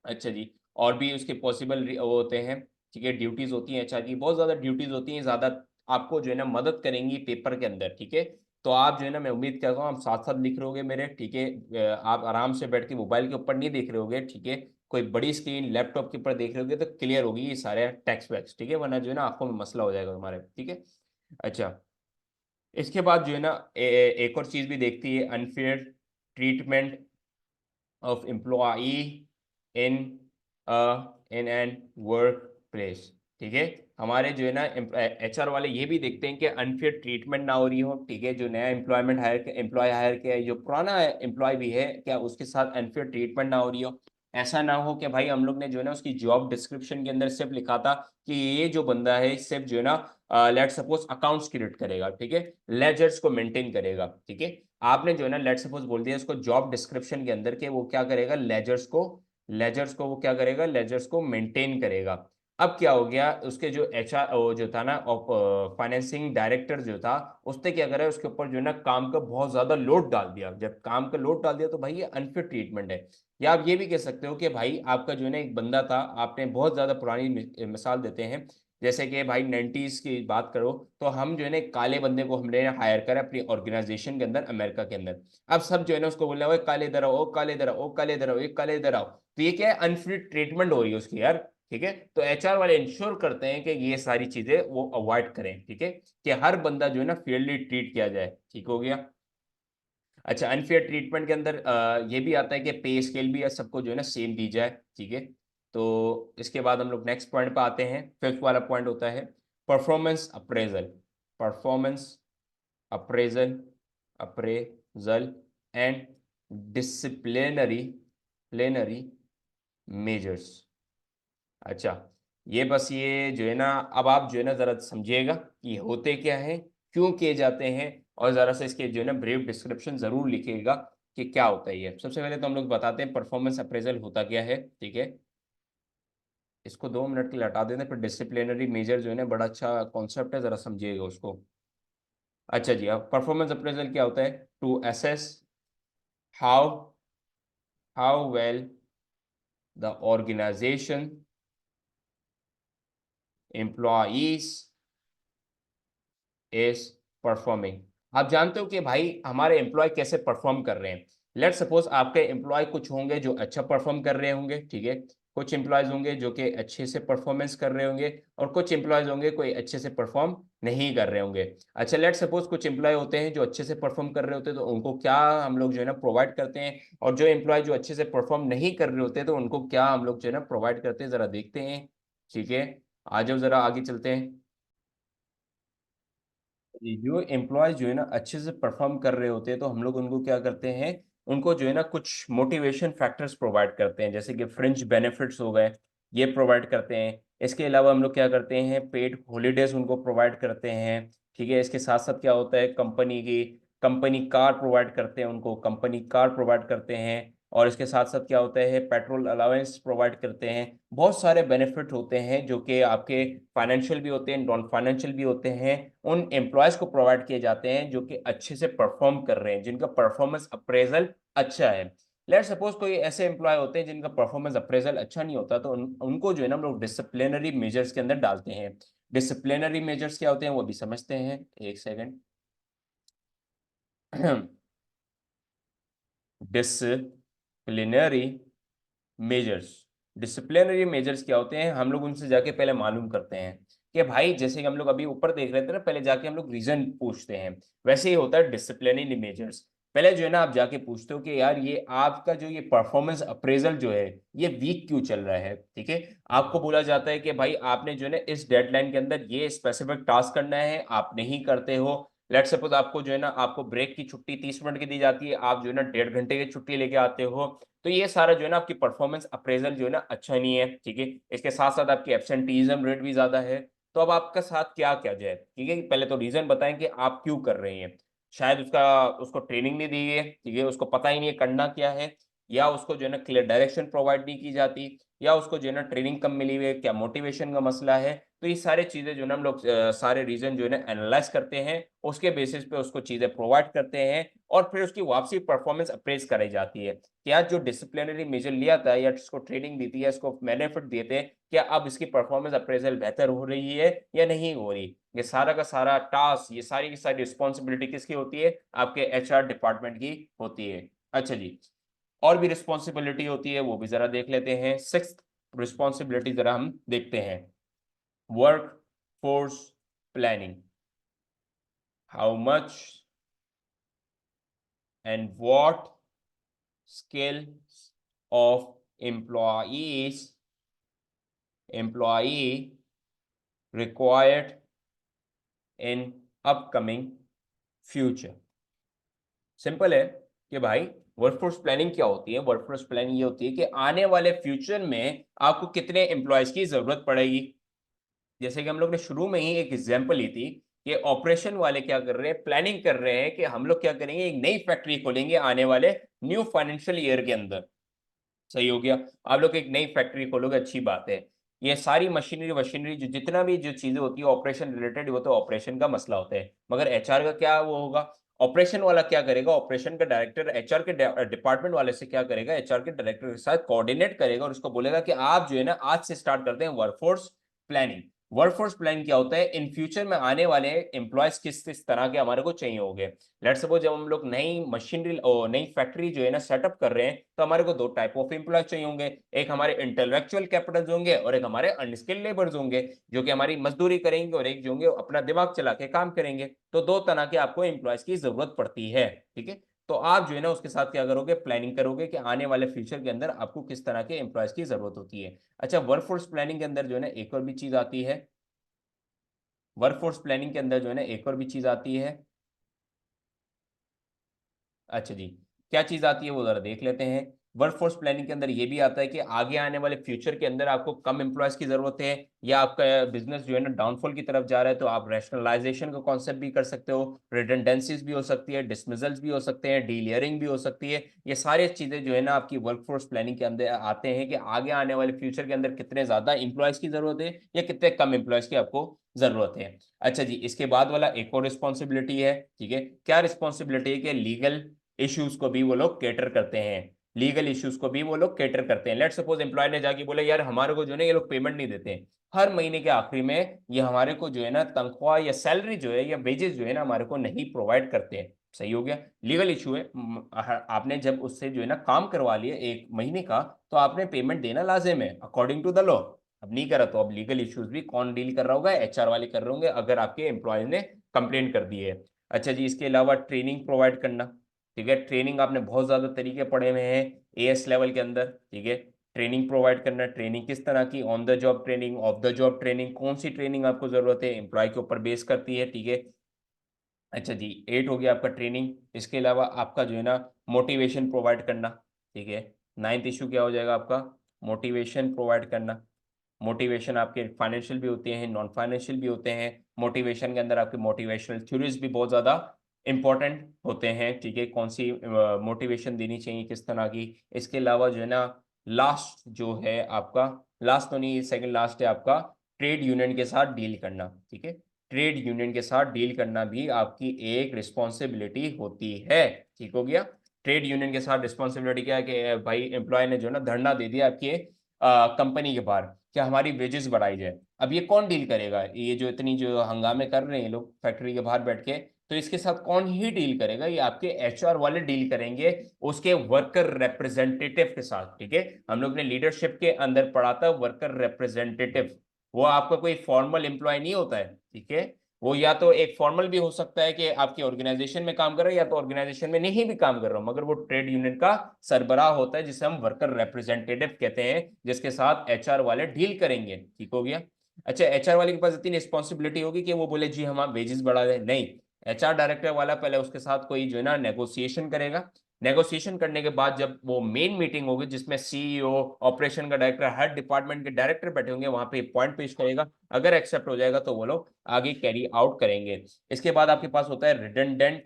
अच्छा जी, और भी उसके पॉसिबल वो होते हैं, ठीक है, ड्यूटीज होती हैं एचआर की, बहुत ज्यादा ड्यूटीज होती हैं, ज्यादा आपको जो है ना मदद करेंगी पेपर के अंदर, ठीक है। तो आप जो है ना, मैं उम्मीद करता हूँ आप साथ साथ लिख रहे होगे मेरे, ठीक है। आप आराम से बैठ के मोबाइल के ऊपर नहीं देख रहे होगे, ठीक है। कोई बड़ी स्क्रीन लैपटॉप के ऊपर देख रहे होगे तो क्लियर होगी ये सारे टेक्स्ट वैक्स, ठीक है, वरना जो है ना आंखों में मसला हो जाएगा तुम्हारे, ठीक है। अच्छा, इसके बाद जो है ना एक और चीज भी देखती है, unfair treatment of employee in in an work place, ठीक है। हमारे जो है ना एचआर वाले ये भी देखते हैं कि अनफेयर ट्रीटमेंट ना हो रही हो, ठीक है। जो नया एम्प्लॉय हायर किया है, जो पुराना एम्प्लॉय भी है, क्या उसके साथ अनफेयर ट्रीटमेंट ना हो रही हो। ऐसा ना हो कि भाई हम लोग ने जो है ना उसकी जॉब डिस्क्रिप्शन के अंदर सिर्फ लिखा था कि ये जो बंदा है सिर्फ जो है ना लेट सपोज अकाउंट्स क्रिएट करेगा, ठीक है, लेजर्स को मेंटेन करेगा, ठीक है। आपने जो है ना लेट सपोज बोल दिया उसको जॉब डिस्क्रिप्शन के अंदर के वो क्या करेगा, लेजर्स को वो क्या करेगा, लेजर्स को मेंटेन करेगा। अब क्या हो गया, उसके जो एचआर जो था ना फाइनेंसिंग डायरेक्टर जो था, उसने क्या करा उसके ऊपर जो है ना काम का बहुत ज्यादा लोड डाल दिया। जब काम का लोड डाल दिया तो भाई ये अनफिट ट्रीटमेंट है। या आप ये भी कह सकते हो कि भाई आपका जो है ना एक बंदा था, आपने बहुत ज्यादा पुरानी मिसाल देते हैं, जैसे कि भाई 90s की बात करो, तो हम जो है ना एक काले बंदे को हमने हायर करा अपनी ऑर्गेनाइजेशन के अंदर अमेरिका के अंदर। अब सब जो है ना उसको बोल रहे हैं काले इधर आओ, ओ काले इधर आओ, ओ काले इधर आओ, एक काले इधर आओ। तो ये क्या है, अनफिट ट्रीटमेंट हो रही है उसकी यार, ठीक है। तो एचआर वाले इंश्योर करते हैं कि ये सारी चीजें वो अवॉइड करें, ठीक है, कि हर बंदा जो है ना फेयरली ट्रीट किया जाए, ठीक हो गया। अच्छा, अनफेयर ट्रीटमेंट के अंदर ये भी आता है कि पे स्केल भी है सबको जो है ना सेम दी जाए, ठीक है। तो इसके बाद हम लोग नेक्स्ट पॉइंट पे आते हैं। फिफ्थ वाला पॉइंट होता है performance appraisal. Performance appraisal appraisal and disciplinary plenary measures. अच्छा, ये बस ये जो है ना, अब आप जो है ना जरा समझिएगा कि ये होते क्या है, क्यों किए जाते हैं, और जरा सा इसके जो है ना ब्रीफ डिस्क्रिप्शन जरूर लिखिएगा कि क्या होता है ये। सबसे पहले तो हम लोग बताते हैं परफॉर्मेंस अप्रेजल होता क्या है, ठीक है। इसको 2 मिनट के लिए हटा देते हैं, फिर डिसिप्लिनरी मेजर जो है ना बड़ा अच्छा कॉन्सेप्ट है, जरा समझिएगा उसको। अच्छा जी, अब परफॉर्मेंस अप्रेजल क्या होता है, to assess how how well the organisation employees is performing. आप जानते हो कि भाई हमारे एम्प्लॉय कैसे परफॉर्म कर रहे हैं। लेट सपोज आपके एम्प्लॉय कुछ होंगे जो अच्छा परफॉर्म कर रहे होंगे, ठीक है, कुछ एम्प्लॉयज होंगे जो कि अच्छे से परफॉर्मेंस कर रहे होंगे, और कुछ एम्प्लॉयज होंगे कोई अच्छे से परफॉर्म नहीं कर रहे होंगे। अच्छा, लेट सपोज कुछ एम्प्लॉय होते हैं जो अच्छे से परफॉर्म कर रहे होते हैं, तो उनको क्या हम लोग जो है ना प्रोवाइड करते हैं, और जो एम्प्लॉय जो अच्छे से परफॉर्म नहीं कर रहे होते तो उनको क्या हम लोग जो है ना प्रोवाइड करते हैं, जरा देखते हैं। ठीक है, आ जाओ जरा आगे चलते हैं। जो एम्प्लॉय जो है ना अच्छे से परफॉर्म कर रहे होते हैं तो हम लोग उनको क्या करते हैं, उनको जो है ना कुछ मोटिवेशन फैक्टर्स प्रोवाइड करते हैं, जैसे कि फ्रिंज बेनिफिट्स हो गए, ये प्रोवाइड करते हैं। इसके अलावा हम लोग क्या करते हैं, पेड हॉलीडेज उनको प्रोवाइड करते हैं। ठीक है, इसके साथ साथ क्या होता है, कंपनी कार प्रोवाइड करते हैं, उनको कंपनी कार प्रोवाइड करते हैं। और इसके साथ साथ क्या होता है, पेट्रोल अलाउंस प्रोवाइड करते हैं। बहुत सारे बेनिफिट होते हैं जो कि आपके फाइनेंशियल भी होते हैं, नॉन फाइनेंशियल भी होते हैं, उन एम्प्लॉयज को प्रोवाइड किए जाते हैं जो कि अच्छे से परफॉर्म कर रहे हैं, जिनका परफॉर्मेंस अप्रेजल अच्छा है। लेट सपोज कोई ऐसे एम्प्लॉय होते हैं जिनका परफॉर्मेंस अप्रेजल अच्छा नहीं होता, तो उनको जो है ना हम लोग डिसिप्लिनरी मेजर्स के अंदर डालते हैं। डिसिप्लिनरी मेजर्स क्या होते हैं वो भी समझते हैं, एक second. Disciplinary measures, disciplinary measures क्या होते हैं, हम लोग उनसे जाके पहले मालूम करते हैं कि भाई, जैसे कि हम लोग अभी ऊपर देख रहे थे ना, पहले जाके हम लोग रीजन पूछते हैं। वैसे ही होता है डिसिप्लिनरी मेजर्स। पहले जो है ना आप जाके पूछते हो कि यार ये आपका जो ये परफॉर्मेंस अप्रेजल जो है ये वीक क्यों चल रहा है। ठीक है, आपको बोला जाता है कि भाई आपने जो है ना इस डेडलाइन के अंदर ये स्पेसिफिक टास्क करना है, आप नहीं करते हो। लेट सपोज आपको जो है ना आपको ब्रेक की छुट्टी 30 मिनट की दी जाती है, आप जो है ना 1.5 घंटे की छुट्टी लेके आते हो, तो ये सारा जो है ना आपकी परफॉर्मेंस अप्रेजल जो है ना अच्छा नहीं है। ठीक है, इसके साथ साथ आपकी एब्सेंटीज्म रेट भी ज्यादा है। तो अब आपका साथ क्या क्या जाए, ठीक है, पहले तो रीजन बताएं कि आप क्यों कर रहे हैं। शायद उसको ट्रेनिंग नहीं दी है, ठीक है, उसको पता ही नहीं है करना क्या है, या उसको जो है ना क्लियर डायरेक्शन प्रोवाइड नहीं की जाती, या उसको जो है ना ट्रेनिंग कम मिली हुई है, क्या मोटिवेशन का मसला है। तो ये सारे चीजें जो है ना हम लोग सारे रीजन जो है ना एनालाइज करते हैं, उसके बेसिस पे उसको चीजें प्रोवाइड करते हैं, और फिर उसकी वापसी परफॉर्मेंस अप्रेज कराई जाती है। क्या जो डिसिप्लिनरी मेजर लिया था या इसको ट्रेनिंग दी थी या इसको बेनिफिट दिए थे, क्या अब इसकी परफॉर्मेंस अप्रेजल बेहतर हो रही है या नहीं हो रही। ये सारा का सारा टास्क, ये सारी की सारी रिस्पॉन्सिबिलिटी किसकी होती है, आपके एचआर डिपार्टमेंट की होती है। अच्छा जी, और भी रिस्पॉन्सिबिलिटी होती है, वो भी जरा देख लेते हैं। सिक्स्थ रिस्पॉन्सिबिलिटी जरा हम देखते हैं, work force planning. How much and what skills of employee required in upcoming future। Simple है कि भाई वर्कफोर्स प्लानिंग क्या होती है। वर्कफोर्स प्लानिंग ये होती है कि आने वाले फ्यूचर में आपको कितने एम्प्लॉयज की जरूरत पड़ेगी। जैसे कि हम लोग ने शुरू में ही एक एग्जांपल ली थी कि ऑपरेशन वाले क्या कर रहे हैं, प्लानिंग कर रहे हैं कि हम लोग क्या करेंगे, एक नई फैक्ट्री खोलेंगे आने वाले न्यू फाइनेंशियल ईयर के अंदर। सही हो गया, आप लोग एक नई फैक्ट्री खोलोगे, अच्छी बात है। ये सारी मशीनरी वशीनरी जो जितना भी जो चीजें होती है ऑपरेशन रिलेटेड, वो तो ऑपरेशन का मसला होता है, मगर एचआर का क्या वो होगा। ऑपरेशन वाला क्या करेगा, ऑपरेशन का डायरेक्टर एचआर के डिपार्टमेंट वाले से क्या करेगा, एचआर के डायरेक्टर के साथ कोऑर्डिनेट करेगा और उसको बोलेगा कि आप जो है ना आज से स्टार्ट करते हैं वर्कफोर्स प्लानिंग। वर्कफोर्स प्लान क्या होता है, इन फ्यूचर में आने वाले एम्प्लॉयज किस तरह के हमारे को चाहिए होंगे। लेट्स सपोज जब हम लोग नई मशीनरी और नई फैक्ट्री जो है ना सेटअप कर रहे हैं, तो हमारे को दो टाइप ऑफ एम्प्लॉय चाहिए होंगे। एक हमारे इंटेलेक्चुअल कैपिटल्स होंगे और एक हमारे अनस्किल्ड लेबर्स होंगे, जो कि हमारी मजदूरी करेंगे, और एक जो होंगे अपना दिमाग चला के काम करेंगे। तो दो तरह के आपको एम्प्लॉयज की जरूरत पड़ती है। ठीक है, तो आप जो है ना उसके साथ क्या करोगे, प्लानिंग करोगे कि आने वाले फ्यूचर के अंदर आपको किस तरह के एम्प्लॉयज की जरूरत होती है। अच्छा, वर्कफोर्स प्लानिंग के अंदर जो है ना एक और भी चीज आती है, वर्कफोर्स प्लानिंग के अंदर जो है ना एक और भी चीज आती है। अच्छा जी, क्या चीज आती है वो जरा देख लेते हैं। वर्कफोर्स प्लानिंग के अंदर ये भी आता है कि आगे आने वाले फ्यूचर के अंदर आपको कम एम्प्लॉयज की जरूरत है, या आपका बिजनेस जो है ना डाउनफॉल की तरफ जा रहा है, तो आप रैशनलाइजेशन का कॉन्सेप्ट भी कर सकते हो, रिडंडेंसीज भी हो सकती है, डिसमिजल्स भी हो सकते हैं, डीलियरिंग भी हो सकती है। ये सारी चीजें जो है ना आपकी वर्कफोर्स प्लानिंग के अंदर आते हैं कि आगे आने वाले फ्यूचर के अंदर कितने ज्यादा एम्प्लॉयज की जरूरत है या कितने कम एम्प्लॉयज की आपको जरूरत है। अच्छा जी, इसके बाद वाला एक और रिस्पॉन्सिबिलिटी है। ठीक है, क्या रिस्पॉन्सिबिलिटी है कि लीगल इश्यूज को भी वो लोग कैटर करते हैं। लीगल इश्यूज को भी वो लोग कैटर करते हैं। लेट सपोज एम्प्लॉय ने जाके बोला यार हमारे को जो है ना ये लोग पेमेंट नहीं देते हैं, हर महीने के आखिरी में ये हमारे को जो है ना तनख्वाह या सैलरी जो है या वेजेस जो है ना हमारे को नहीं प्रोवाइड करते हैं। सही हो गया, लीगल इशू है। आपने जब उससे जो है ना काम करवा लिया 1 महीने का, तो आपने पेमेंट देना लाजिम है अकॉर्डिंग टू द लॉ। अब नहीं करा तो अब लीगल इश्यूज भी कौन डील कर रहा होगा? एचआर वाले कर रहे होंगे अगर आपके एम्प्लॉय ने कंप्लेंट कर दी है। अच्छा जी, इसके अलावा ट्रेनिंग प्रोवाइड करना। ठीक है, ट्रेनिंग आपने बहुत ज्यादा तरीके पढ़े हुए हैं एएस लेवल के अंदर। ठीक है, ट्रेनिंग प्रोवाइड करना, ट्रेनिंग किस तरह की? On the job training, of the job training, कौन सी ट्रेनिंग आपको जरूरत है, एम्प्लॉय के ऊपर बेस करती है। ठीक है, अच्छा जी, 8 हो गया आपका ट्रेनिंग। इसके अलावा आपका जो है ना मोटिवेशन प्रोवाइड करना। ठीक है, 9th इशू क्या हो जाएगा आपका? मोटिवेशन प्रोवाइड करना। मोटिवेशन आपके फाइनेंशियल भी होते हैं, नॉन फाइनेंशियल भी होते हैं। मोटिवेशन के अंदर आपके मोटिवेशनल थ्योरीज भी बहुत ज़्यादा इंपॉर्टेंट होते हैं। ठीक है, कौन सी मोटिवेशन देनी चाहिए, किस तरह की। इसके अलावा जो है ना लास्ट जो है आपका, लास्ट तो नहीं, सेकंड लास्ट है आपका ट्रेड यूनियन के साथ डील करना। ठीक है, ट्रेड यूनियन के साथ डील करना भी आपकी एक रिस्पॉन्सिबिलिटी होती है। ठीक हो गया, ट्रेड यूनियन के साथ रिस्पॉन्सिबिलिटी क्या है कि भाई एम्प्लॉय ने जो है ना धरना दे दिया आपके कंपनी के बाहर कि हमारी वेजेस बढ़ाई जाए। अब ये कौन डील करेगा? ये जो इतनी जो हंगामे कर रहे हैं लोग फैक्ट्री के बाहर बैठ के, तो इसके साथ कौन ही डील करेगा? ये आपके एचआर वाले डील करेंगे उसके वर्कर रिप्रेजेंटेटिव के साथ। ठीक है, हम लोग ने लीडरशिप के अंदर पढ़ा था वर्कर रिप्रेजेंटेटिव, वो आपका कोई फॉर्मल एम्प्लॉय नहीं होता है। ठीक है, वो या तो एक फॉर्मल भी हो सकता है कि आपकी ऑर्गेनाइजेशन में काम कर रहा है, या तो ऑर्गेनाइजेशन में नहीं भी काम कर रहा हूं, मगर वो ट्रेड यूनियन का सरबराह होता है जिसे हम वर्कर रिप्रेजेंटेटिव कहते हैं, जिसके साथ एचआर वाले डील करेंगे। ठीक हो गया। अच्छा, एचआर वाले के पास इतनी रिस्पॉन्सिबिलिटी होगी कि वो बोले जी हम आप वेजेस बढ़ा दें? नहीं, एचआर डायरेक्टर वाला पहले उसके साथ कोई जो है ना नेगोशिएशन करेगा। नेगोशिएशन करने के बाद जब वो मेन मीटिंग होगी जिसमें सीईओ, ऑपरेशन का डायरेक्टर, हर डिपार्टमेंट के डायरेक्टर बैठे होंगे, वहां पे पॉइंट पेश करेगा। अगर एक्सेप्ट हो जाएगा तो वो लोग आगे कैरी आउट करेंगे। इसके बाद आपके पास होता है रिडंडेंट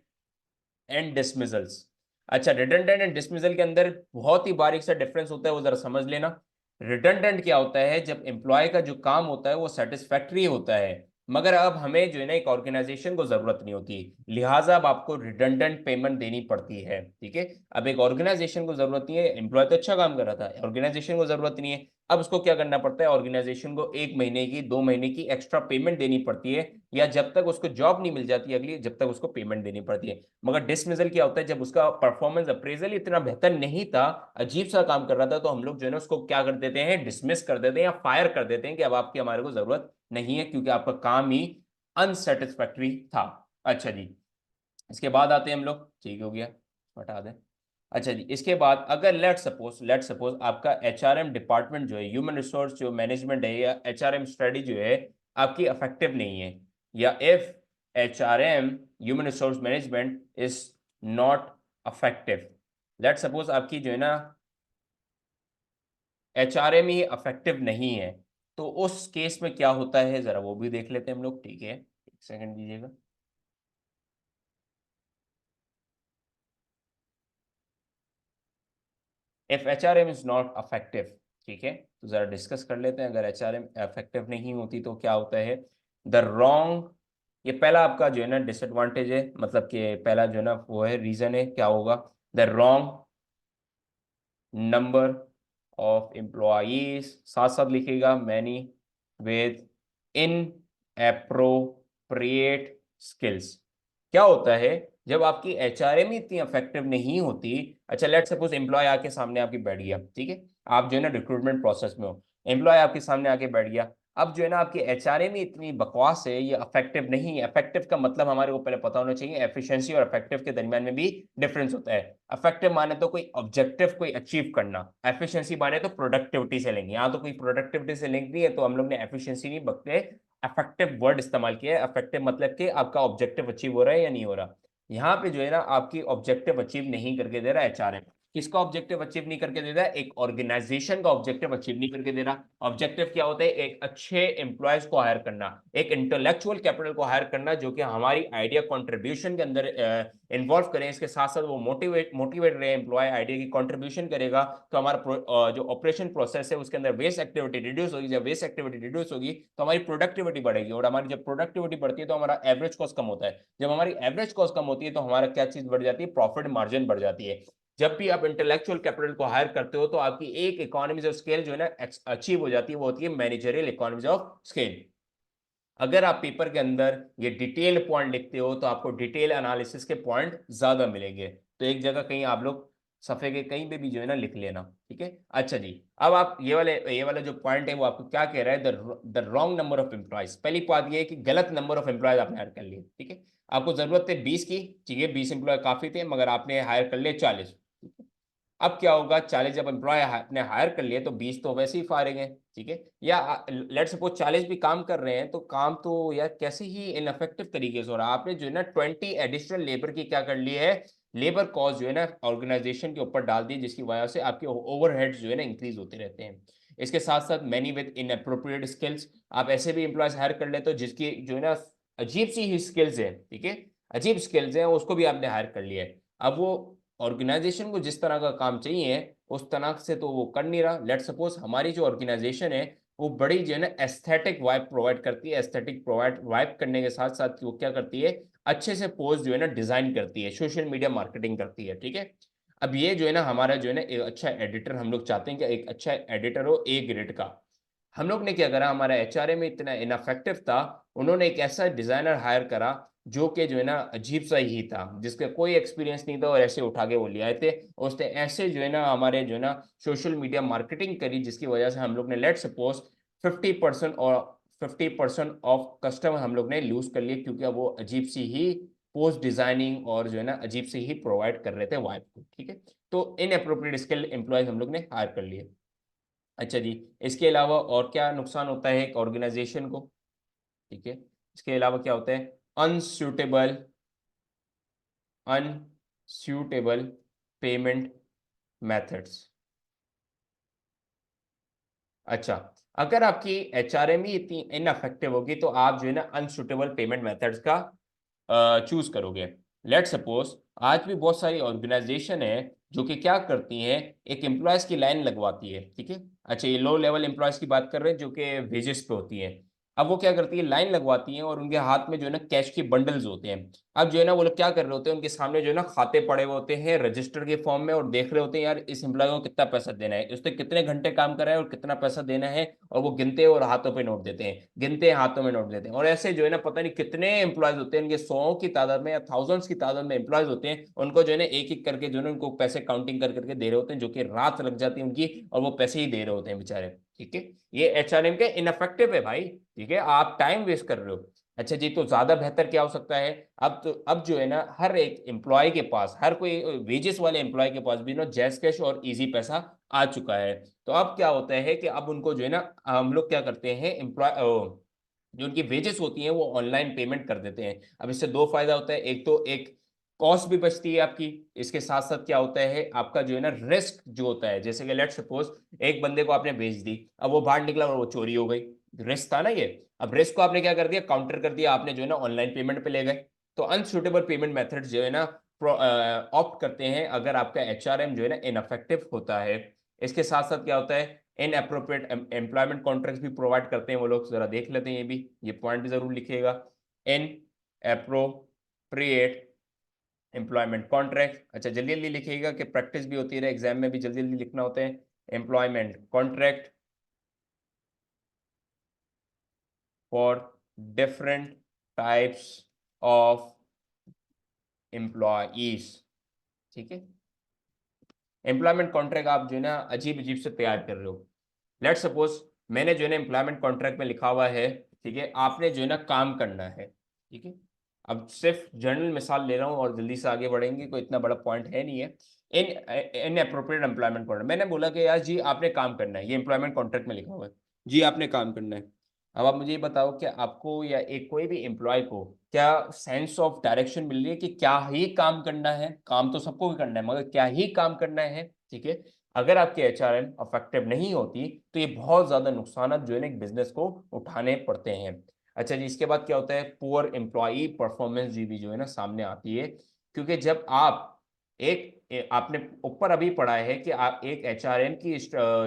एंड डिसमिजल्स। अच्छा, रिडंडेंट एंड डिसमिजल के अंदर बहुत ही बारीक सा डिफरेंस होता है, वो जरा समझ लेना। रिडंडेंट क्या होता है? जब एम्प्लॉय का जो काम होता है वो सेटिस्फैक्ट्री होता है, मगर अब हमें जो है ना एक ऑर्गेनाइजेशन को जरूरत नहीं होती, लिहाजा अब आपको रिडंडेंट पेमेंट देनी पड़ती है। ठीक है, अब एक ऑर्गेनाइजेशन को जरूरत नहीं है, एम्प्लॉय तो अच्छा काम कर रहा था, ऑर्गेनाइजेशन को जरूरत नहीं है, अब उसको क्या करना पड़ता है? ऑर्गेनाइजेशन को 1 महीने की, 2 महीने की एक्स्ट्रा पेमेंट देनी पड़ती है, या जब तक उसको जॉब नहीं मिल जाती अगली, जब तक उसको पेमेंट देनी पड़ती है। मगर डिसमिसल क्या होता है? जब उसका परफॉर्मेंस अप्रेजल इतना बेहतर नहीं था, अजीब सा काम कर रहा था, तो हम लोग जो है ना उसको क्या कर देते हैं? डिसमिस कर देते हैं या फायर कर देते हैं कि अब आपकी हमारे को जरूरत नहीं है, क्योंकि आपका काम ही अनसेटिस्फैक्ट्री था। अच्छा जी, इसके बाद आते हैं हम लोग। ठीक हो गया, हटा दें। अच्छा जी, इसके बाद अगर लेट सपोज आपका एचआरएम डिपार्टमेंट जो है, ह्यूमन रिसोर्स जो मैनेजमेंट है या एचआरएम स्ट्रेटजी जो है आपकी इफेक्टिव नहीं है, या if HRM human resource management is not effective, let suppose आपकी जो है ना एचआरएम ही इफेक्टिव नहीं है, तो उस केस में क्या होता है जरा वो भी देख लेते हैं हम लोग। ठीक है, एक सेकंड दीजिएगा। If HRM is not effective, ठीक है, तो जरा डिस्कस कर लेते हैं। अगर एचआरएम इफेक्टिव नहीं होती तो क्या होता है? द रॉन्ग, ये पहला आपका जो है ना डिसएडवांटेज है, मतलब कि पहला जो है ना वो है रीजन है, क्या होगा? The wrong number of employees, साथ साथ लिखेगा many with in appropriate skills. क्या होता है जब आपकी एचआरएम ही इतनी इफेक्टिव नहीं होती? अच्छा, लेट सपोज एम्प्लॉय आके सामने आपकी बैठ गया। ठीक है, आप जो है ना रिक्रूटमेंट प्रोसेस में हो, एम्प्लॉय आपके सामने आके बैठ गया। अब जो है ना आपकी एचआरएम ही इतनी बकवास है, ये इफेक्टिव नहीं है। इफेक्टिव का मतलब हमारे को पहले पता होना चाहिए, एफिशिएंसी और इफेक्टिव के दरमियान में भी डिफरेंस होता है। इफेक्टिव माने तो कोई ऑब्जेक्टिव कोई अचीव करना, एफिशिएंसी माने तो प्रोडक्टिविटी से लेंगे, यहाँ तो कोई प्रोडक्टिविटी से लिंक नहीं है, तो हम लोग ने एफिशिएंसी नहीं बल्कि इफेक्टिव वर्ड इस्तेमाल किया है। इफेक्टिव मतलब कि आपका ऑब्जेक्टिव अचीव हो रहा है या नहीं हो रहा। यहाँ पे जो है ना आपकी ऑब्जेक्टिव अचीव नहीं करके दे रहा एचआरएम। किसका ऑब्जेक्टिव अचीव नहीं करके दे रहा है? एक ऑर्गेनाइजेशन का ऑब्जेक्टिव अचीव नहीं करके दे रहा। ऑब्जेक्टिव क्या होता है? एक अच्छे एम्प्लॉयज को हायर करना, एक इंटेलेक्चुअल कैपिटल को हायर करना जो कि हमारी आइडिया कंट्रीब्यूशन के अंदर इन्वॉल्व करें, इसके साथ साथ वो मोटिवेट रहे, एम्प्लॉय आइडिया की कंट्रीब्यूशन करेगा, तो हमारा जो ऑपरेशन प्रोसेस है उसके अंदर वेस्ट एक्टिविटी रिड्यूस होगी। जब वेस्ट एक्टिविटी रिड्यूस होगी तो हमारी प्रोडक्टिविटी बढ़ेगी, और हमारी जब प्रोडक्टिविटी बढ़ती है तो हमारा एवरेज कॉस्ट कम होता है। जब हमारी एवरेज कॉस्ट कम होती है तो हमारा क्या चीज बढ़ जाती है? प्रॉफिट मार्जिन बढ़ जाती है। जब भी आप इंटेलेक्चुअल कैपिटल को हायर करते हो तो आपकी एक इकोनॉमीज ऑफ स्केल जो है ना अचीव हो जाती है, वो होती है मैनेजरियल इकोनॉमीज ऑफ स्केल। अगर आप पेपर के अंदर ये डिटेल पॉइंट लिखते हो तो आपको डिटेल एनालिसिस के पॉइंट ज्यादा मिलेंगे। तो एक जगह कहीं आप लोग सफे के कहीं पे भी जो है ना लिख लेना, ठीक है। अच्छा जी, अब आप ये वाला जो पॉइंट है वो आपको क्या कह रहा है, the wrong number of employees. पहली बात ये है कि गलत नंबर ऑफ एम्प्लॉयज आपने हायर कर लिए, ठीक है। आपको जरूरत है 20 की, ठीक है, 20 एम्प्लॉय काफी थे, मगर आपने हायर कर लिए 40। अब क्या होगा, 40 जब एम्प्लॉय आपने हायर कर लिए तो 20 तो वैसे ही फारिग हैं, ठीक है। या लेट सपोज 40 भी काम कर रहे हैं, तो काम तो यार कैसे ही इनफेक्टिव तरीके से हो रहा है। आपने जो है ना 20 एडिशनल लेबर की क्या कर ली है, लेबर कॉस्ट जो है ना ऑर्गेनाइजेशन के ऊपर डाल दी, जिसकी वजह से आपके ओवरहेड्स जो है ना इंक्रीज होते रहते हैं। इसके साथ साथ मैनी विद इनअप्रोप्रिएट स्किल्स, आप ऐसे भी एम्प्लॉयज हायर कर लेते हो जिसकी जो है ना अजीब सी ही स्किल्स है, ठीक है, अजीब स्किल्स हैं, उसको भी आपने हायर कर लिया है। अब वो ऑर्गेनाइजेशन को जिस तरह का काम चाहिए उस तरह से तो वो कर नहीं रहा। लेट सपोज हमारी जो ऑर्गेनाइजेशन है वो बड़ी जो है ना एस्थेटिक वाइब प्रोवाइड करती है, एस्थेटिक प्रोवाइड वाइब करने के साथ साथ वो क्या करती है, अच्छे से पोस्ट जो है ना डिजाइन करती है, सोशल मीडिया मार्केटिंग करती है, ठीक है। अब ये जो है ना हमारा जो है ना एक अच्छा एडिटर, हम लोग चाहते हैं कि एक अच्छा एडिटर हो ए ग्रेड का। हम लोग ने क्या करा, हमारा एचआरए में इतना इनफेक्टिव था, उन्होंने एक ऐसा डिजाइनर हायर करा जो कि जो है ना अजीब सा ही था, जिसका कोई एक्सपीरियंस नहीं था, और ऐसे उठा के वो ले आए थे। और उसने ऐसे जो है ना हमारे जो है ना सोशल मीडिया मार्केटिंग करी, जिसकी वजह से हम लोग ने लेट सपोज 50% और 50% ऑफ कस्टमर हम लोग ने लूज कर लिए, क्योंकि वो अजीब सी ही पोस्ट डिजाइनिंग और जो है ना अजीब से ही प्रोवाइड कर रहे थे वाइब को, ठीक है। तो इनअप्रोप्रिएट स्किल एम्प्लॉयज हम लोग ने हायर कर लिए। अच्छा जी, इसके अलावा और क्या नुकसान होता है एक ऑर्गेनाइजेशन को, ठीक है। इसके अलावा क्या होता है, अनसूटेबल अनसूटेबल पेमेंट मेथड्स। अच्छा, अगर आपकी एचआरएम ही इतनी इनअफेक्टिव होगी तो आप जो है ना अनसुटेबल पेमेंट मेथड्स का चूज करोगे। लेट सपोज आज भी बहुत सारी ऑर्गेनाइजेशन है जो कि क्या करती हैं, एक एम्प्लॉयज की लाइन लगवाती है, ठीक है। अच्छा, ये लो लेवल एम्प्लॉयज की बात कर रहे हैं जो कि वेजेस पे होती है। अब वो क्या करती है, लाइन लगवाती हैं और उनके हाथ में जो है ना कैश के बंडल्स होते हैं। अब जो है ना वो लोग क्या कर रहे होते हैं, उनके सामने जो है ना खाते पड़े हुए होते हैं रजिस्टर के फॉर्म में, और देख रहे होते हैं यार इस एम्प्लॉय को कितना पैसा देना है, उसने कितने घंटे काम करा है और कितना पैसा देना है, और वो गिनते हैं और हाथों पे नोट देते हैं, गिनते हैं हाथों में नोट देते हैं। और ऐसे जो है ना पता नहीं कितने एम्प्लॉयज होते हैं, इनके सौ की तादाद में या थाउजेंड्स की तादाद में एम्प्लॉयज होते हैं, उनको जो है ना एक एक करके जो है ना उनको पैसे काउंटिंग कर करके दे रहे होते हैं, जो कि रात लग जाती है उनकी, और वो पैसे ही दे रहे होते हैं बेचारे, ठीक है। ये एचआरएम के इनफेक्टिव है भाई, ठीक है, आप टाइम वेस्ट कर रहे हो। अच्छा जी, तो ज्यादा बेहतर क्या हो सकता है, अब जो है ना हर एक एम्प्लॉय के पास, हर कोई वेजेस वाले एम्प्लॉय के पास भी ना जैस कैश और इजी पैसा आ चुका है। तो अब क्या होता है कि अब उनको जो है ना हम लोग क्या करते हैं, एम्प्लॉय जो उनकी वेजेस होती हैं वो ऑनलाइन पेमेंट कर देते हैं। अब इससे दो फायदा होता है, एक तो एक कॉस्ट भी बचती है आपकी, इसके साथ साथ क्या होता है आपका जो है ना रिस्क जो होता है, जैसे कि लेट सपोज एक बंदे को आपने भेज दी, अब वो बाहर निकला और वो चोरी हो गई, रिस्क था ना ये। अब रिस्क को आपने क्या कर दिया, काउंटर कर दिया, आपने जो है ना ऑनलाइन पेमेंट पे ले गए। तो अनसुटेबल पेमेंट मेथड जो है ना ऑप्ट करते हैं अगर आपका एचआरएम जो है ना इनफेक्टिव होता है। इसके साथ साथ क्या होता है, इन अप्रोप्रिएट एम्प्लॉयमेंट कॉन्ट्रैक्ट भी प्रोवाइड करते हैं वो लोग, जरा देख लेते हैं ये भी, ये पॉइंट भी जरूर लिखिएगा। इन अप्रोप्रिएट एम्प्लॉयमेंट कॉन्ट्रैक्ट, अच्छा जल्दी जल्दी लिखिएगा कि प्रैक्टिस भी होती है, एग्जाम में भी जल्दी जल्दी लिखना होता है। Employment contract for different types of employees, ठीक है। एम्प्लॉयमेंट कॉन्ट्रैक्ट आप जो है ना अजीब अजीब से तैयार कर रहे हो। लेट सपोज मैंने जो है ना एम्प्लॉयमेंट कॉन्ट्रैक्ट में लिखा हुआ है, ठीक है, आपने जो है ना काम करना है, ठीक है। अब सिर्फ जनरल मिसाल ले रहा हूँ और जल्दी से आगे बढ़ेंगे, कोई इतना बड़ा पॉइंट है नहीं है। इन इन अप्रोप्रिएट एम्प्लॉयमेंट कॉन्ट्रैक्ट, मैंने बोला कि यार जी आपने काम करना है, ये एम्प्लॉयमेंट कॉन्ट्रैक्ट में लिखा हुआ है, जी आपने काम करना है। अब आप मुझे ये बताओ कि आपको या एक कोई भी एम्प्लॉय को क्या सेंस ऑफ डायरेक्शन मिल रही है कि क्या ही काम करना है, काम तो सबको भी करना है मगर क्या ही काम करना है, ठीक है। अगर आपकी एचआरएम इफेक्टिव नहीं होती तो ये बहुत ज्यादा नुकसान जो है ना एक बिजनेस को उठाने पड़ते हैं। अच्छा जी, इसके बाद क्या होता है, पुअर एम्प्लॉई परफॉर्मेंस जी भी जो है ना सामने आती है, क्योंकि जब आप एक आपने ऊपर अभी पढ़ा है कि आप एक एचआरएम की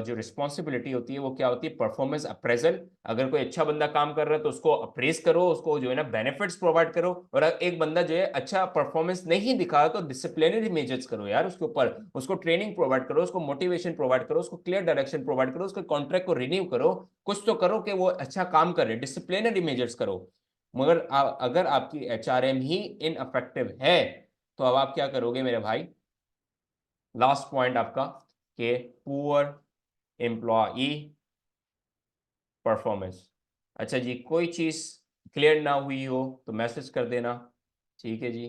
जो रिस्पॉन्सिबिलिटी होती है वो क्या होती है, परफॉर्मेंस अप्रेजल। अगर कोई अच्छा बंदा काम कर रहा है तो उसको अप्रेज करो, उसको जो है ना बेनिफिट्स प्रोवाइड करो। और अगर एक बंदा जो है अच्छा परफॉर्मेंस नहीं दिखा तो डिसिप्लिनरी मेजर्स करो यार उसके ऊपर, उसको ट्रेनिंग प्रोवाइड करो, उसको मोटिवेशन प्रोवाइड करो, उसको क्लियर डायरेक्शन प्रोवाइड करो, उसके कॉन्ट्रैक्ट को रिन्यू करो, कुछ तो करो कि वो अच्छा काम करे, डिसिप्लिनरी मेजर्स करो। मगर अगर आपकी एचआरएम ही इनअफेक्टिव है तो अब आप क्या करोगे मेरे भाई, लास्ट पॉइंट आपका कि पुअर एम्प्लॉई परफॉर्मेंस। अच्छा जी, कोई चीज क्लियर ना हुई हो तो मैसेज कर देना, ठीक है जी।